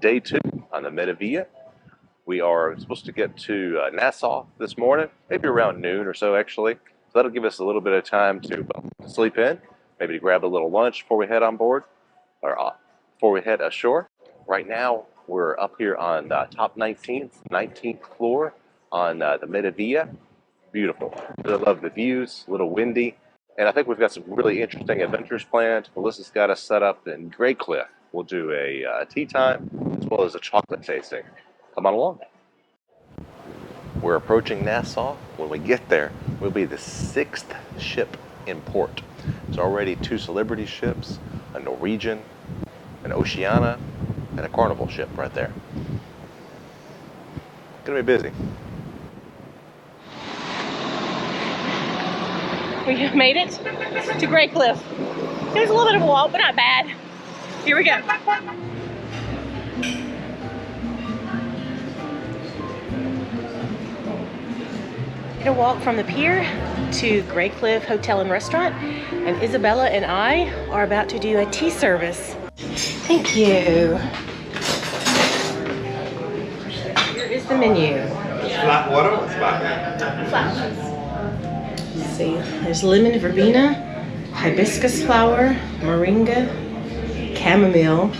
day 2 on the Meraviglia. We are supposed to get to Nassau this morning, maybe around noon or so actually. So that'll give us a little bit of time to sleep in, maybe to grab a little lunch before we head on board, or before we head ashore. Right now, we're up here on the top 19th floor on the Meraviglia. Beautiful. I love the views, a little windy, and I think we've got some really interesting adventures planned. Melissa's got us set up in Graycliff. We'll do a tea time as well as a chocolate tasting. Come on along. We're approaching Nassau. When we get there, we'll be the 6th ship in port. There's already 2 celebrity ships, a Norwegian, an Oceania, and a Carnival ship right there. Gonna be busy. We made it to Graycliff. It was a little bit of a walk, but not bad. Here we go. We're gonna walk from the pier to Graycliff Hotel and Restaurant, and Isabella and I are about to do a tea service. Thank you. Here is the menu. Flat water or sparkling? Flat. Let's see, there's lemon verbena, hibiscus flower, moringa, chamomile,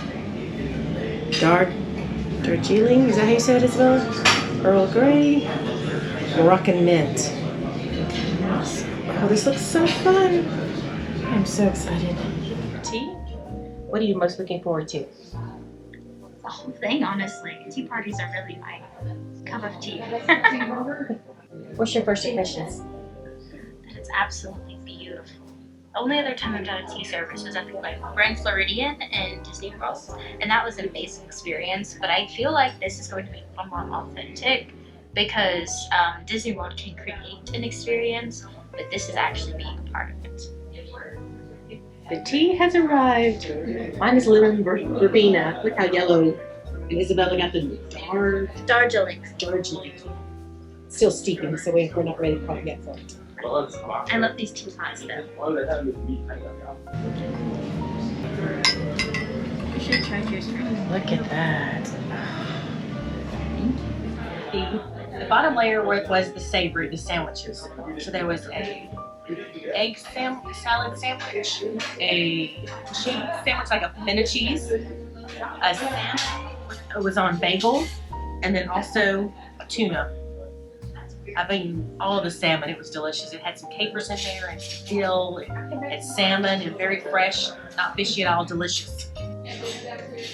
Darjeeling, is that how you say it, Isabella? Earl Grey, Moroccan mint. Oh, this looks so fun. I'm so excited. Tea? What are you most looking forward to? The whole thing, honestly. Tea parties are really my cup of tea. What's your first impressions? That it's absolutely beautiful. The only other time I've done a tea service was at the Grand Floridian in Disney World, and that was an amazing experience. But I feel like this is going to be a lot more authentic because Disney World can create an experience, but this is actually being a part of it. The tea has arrived. Mine is lemon verbena. Look how yellow. And Isabella got the Darjeeling. Still steeping, so we're not ready quite yet for it. I love these tea pots though. You should try yours first. Look at that. The bottom layer was the savory, the sandwiches. So there was a egg salad sandwich, a cheese sandwich, like a feta cheese, a salmon was on bagel, and then also tuna. I mean, all of the salmon, it was delicious. It had some capers in there and dill, it had salmon and very fresh, not fishy at all, delicious.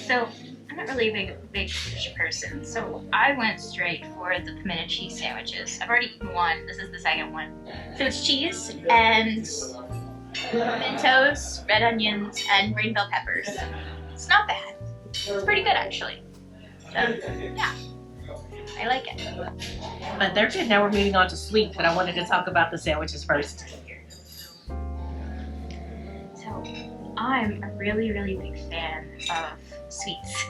So, I'm not really a big fish person, so I went straight for the pimento cheese sandwiches. I've already eaten one, this is the second one. So it's cheese and pimentos, red onions, and green bell peppers. It's not bad. It's pretty good actually. So, yeah. I like it. But they're good. Now we're moving on to sweet, but I wanted to talk about the sandwiches first. So, I'm a really big fan of sweets.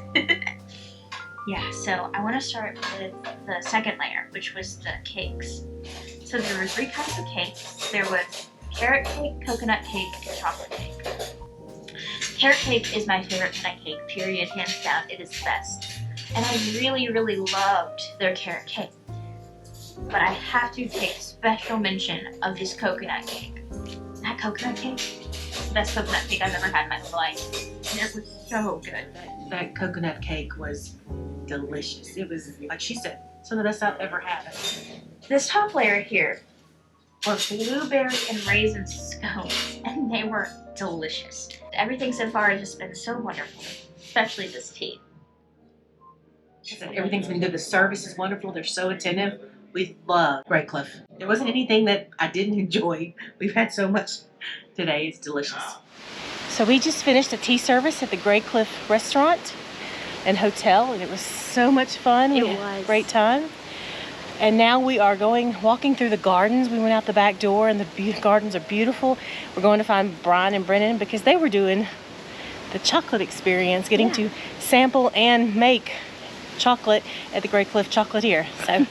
Yeah, so I want to start with the second layer, which was the cakes. So there were 3 kinds of cakes. There was carrot cake, coconut cake, and chocolate cake. Carrot cake is my favorite kind of cake, period, hands down. It is the best. And I really loved their carrot cake. But I have to take special mention of this coconut cake. That coconut cake is the best coconut cake I've ever had in my whole life. And it was so good. That coconut cake was delicious. It was, like she said, some of the best I've ever had. This top layer here were blueberry and raisin scones, and they were delicious. Everything so far has just been so wonderful, especially this tea. Everything's been good. The service is wonderful. They're so attentive. We love Graycliff. There wasn't anything that I didn't enjoy. We've had so much today. It's delicious. So we just finished a tea service at the Graycliff Restaurant and Hotel, and it was so much fun. We had a great time. And now we are walking through the gardens. We went out the back door, and the gardens are beautiful. We're going to find Brian and Brennen because they were doing the chocolate experience, getting to sample and make chocolate at the Graycliff Chocolatier. So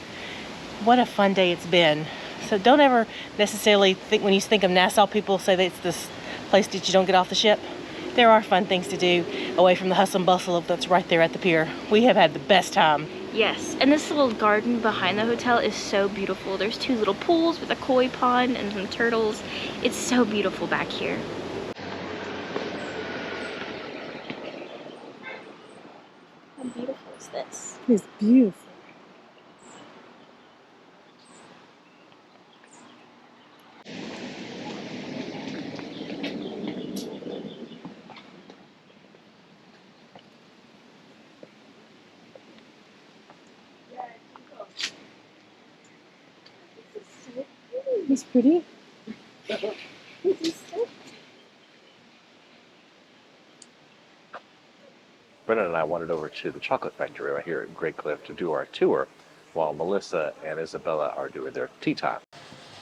what a fun day it's been. So don't ever necessarily think, when you think of Nassau, people say that it's this place that you don't get off the ship. There are fun things to do away from the hustle and bustle that's right there at the pier. We have had the best time. Yes, and this little garden behind the hotel is so beautiful. There's 2 little pools with a koi pond and some turtles. It's so beautiful back here. How beautiful is this? It's beautiful. It's pretty. Brennan and I wandered over to the chocolate factory right here at Graycliff to do our tour, while Melissa and Isabella are doing their tea time.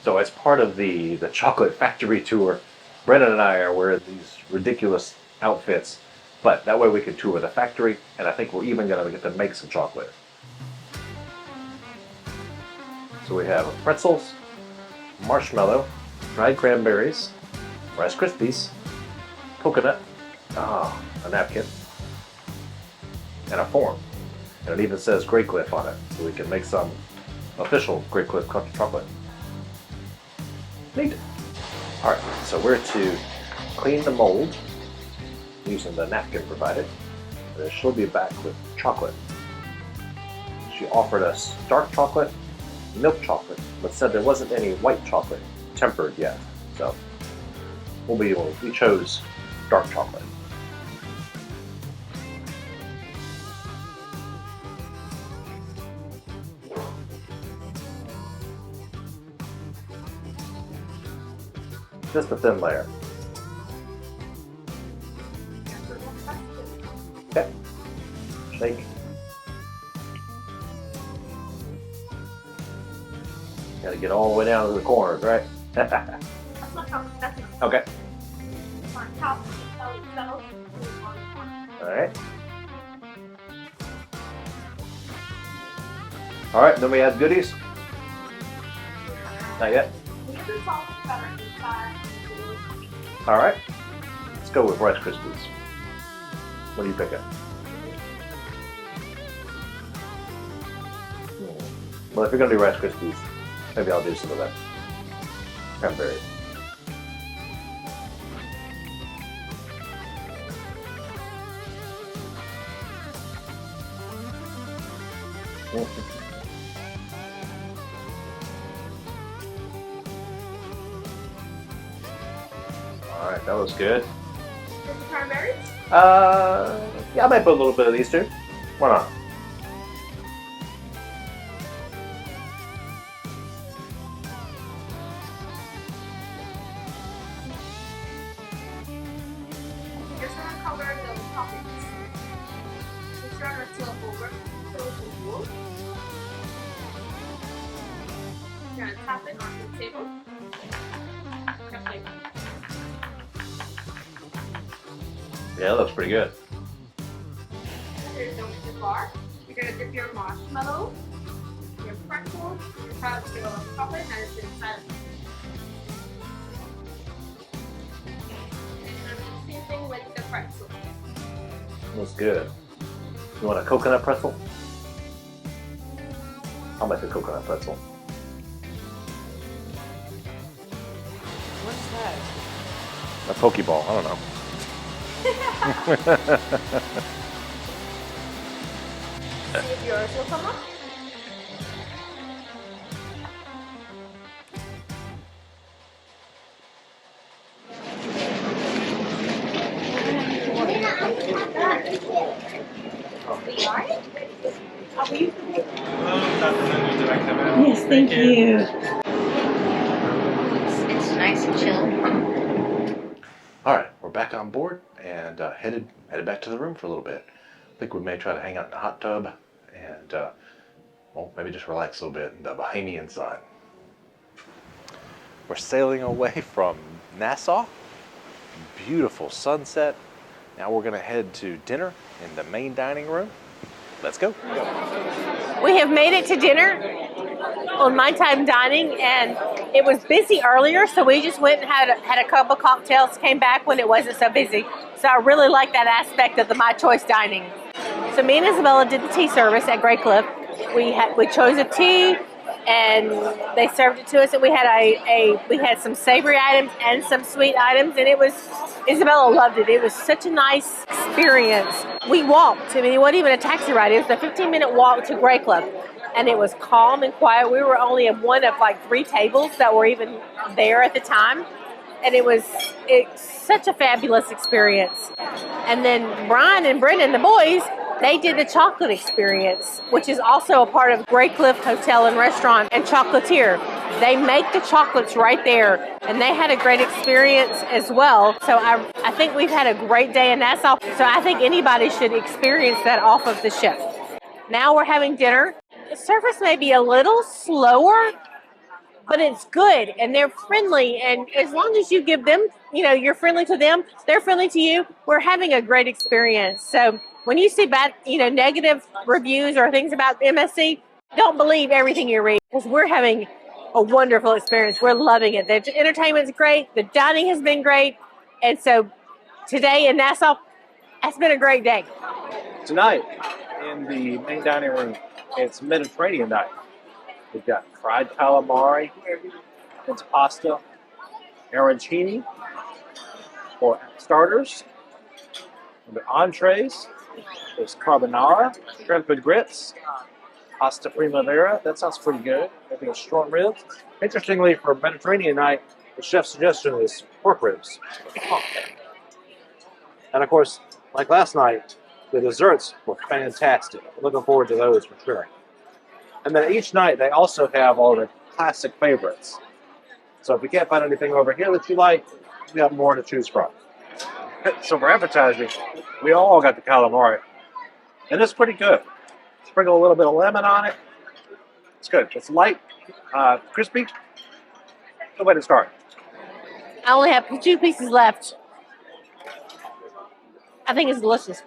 So as part of the chocolate factory tour, Brennan and I are wearing these ridiculous outfits, but that way we can tour the factory, and I think we're even going to get to make some chocolate. So we have pretzels, marshmallow, dried cranberries, Rice Krispies, coconut, a napkin, and a form. And it even says Graycliff on it, so we can make some official Graycliff chocolate. Neat. Alright, so we're to clean the mold using the napkin provided. And then she'll be back with chocolate. She offered us dark chocolate, milk chocolate, but said there wasn't any white chocolate tempered yet. So we chose dark chocolate. Just a thin layer. Okay. Shake. Gotta get all the way down to the corners, right? Okay. Alright. Alright, then we add goodies? Not yet? Alright. Let's go with Rice Krispies. What are you picking? Well, if you're gonna do Rice Krispies, maybe I'll do some of that cranberry. Alright, that was good. Cranberries? Yeah, I might put a little bit of these too. Why not? Just want to cover the toppings. So start to flip over. So it's wool. You're going to tap it onto the table. Just like that. Yeah, that looks pretty good. Here's the bar. You're going to dip your marshmallow, your pretzels, your chocolate, and it's inside. And same thing with the pretzel. Looks good. You want a coconut pretzel? I'll make a coconut pretzel. What's that? A Pokeball, I don't know. See if yours will come up. Yes, thank you. It's nice and chill. All right, we're back on board and headed back to the room for a little bit. I think we may try to hang out in the hot tub and well, maybe just relax a little bit in the Bahamian sun. We're sailing away from Nassau. Beautiful sunset. Now we're gonna head to dinner in the main dining room. Let's go. We have made it to dinner on My Time Dining, and it was busy earlier, so we just went and had a couple cocktails, came back when it wasn't so busy. So I really like that aspect of the My Choice Dining. So me and Isabella did the tea service at Graycliff. We chose a tea, and they served it to us, and we had some savory items and some sweet items, and Isabella loved it. It was such a nice experience. We walked. I mean, it wasn't even a taxi ride. It was a 15-minute walk to Graycliff, and it was calm and quiet. We were only at one of like 3 tables that were even there at the time, and it's such a fabulous experience. And then Brian and Brennen, the boys, they did the chocolate experience, which is also a part of Graycliff Hotel and Restaurant and Chocolatier. They make the chocolates right there, and they had a great experience as well. So I think we've had a great day in Nassau. So I think anybody should experience that off of the ship. Now we're having dinner. The service may be a little slower, but it's good, and they're friendly. And as long as you give them, you're friendly to them, they're friendly to you. We're having a great experience. So when you see bad, negative reviews or things about MSC, don't believe everything you read, because we're having a wonderful experience. We're loving it. The entertainment's great. The dining has been great. And so today in Nassau, it's been a great day. Tonight, in the main dining room, it's Mediterranean night. We've got fried calamari, it's pasta, arancini for starters. And the entrees, there's carbonara, shrimp and grits, pasta primavera. That sounds pretty good. Maybe a short ribs. Interestingly, for Mediterranean night, the chef's suggestion is pork ribs. And of course, like last night, the desserts were fantastic. Looking forward to those for sure. And then each night, they also have all the classic favorites. So if you can't find anything over here that you like, we have more to choose from. So for appetizers, we all got the calamari. And it's pretty good. Sprinkle a little bit of lemon on it. It's good. It's light, crispy. Good way to start. I only have 2 pieces left. I think it's delicious.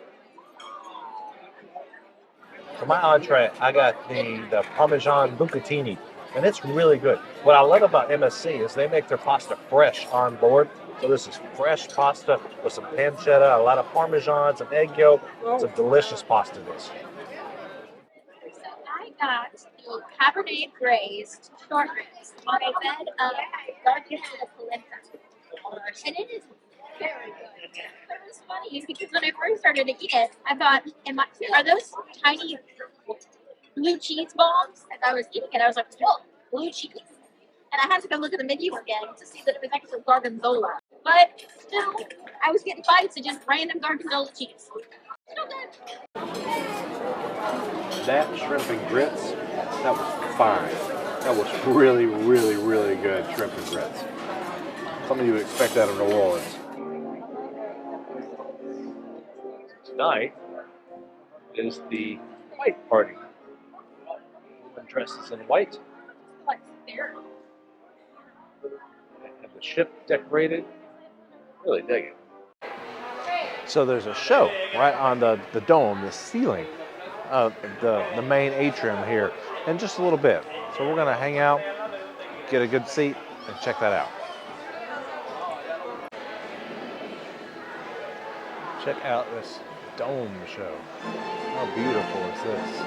For my entree, I got the Parmesan bucatini, and it's really good. What I love about MSC is they make their pasta fresh on board. So this is fresh pasta with some pancetta, a lot of Parmesan, some egg yolk. It's a delicious pasta dish. So I got the Cabernet braised short ribs on a bed of garden polenta, and it is very good. But it was funny because when I first started to eat it, I thought, are those tiny blue cheese balls? As I was eating it, I was like, whoa, blue cheese. And I had to go look at the menu again to see that it was actually gorgonzola. But still, I was getting bites of just random gorgonzola cheese. Still good. That shrimp and grits, that was fine. That was really, really, really good shrimp and grits. Something you would expect out of New Orleans. Tonight is the white party. Everyone dresses in white. Like, there. And the ship decorated. Really dig it. So there's a show right on the dome, the ceiling of the main atrium here in just a little bit. So we're gonna hang out, get a good seat, and check that out. Check out this dome show. How beautiful is this?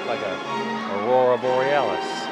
Like a aurora borealis.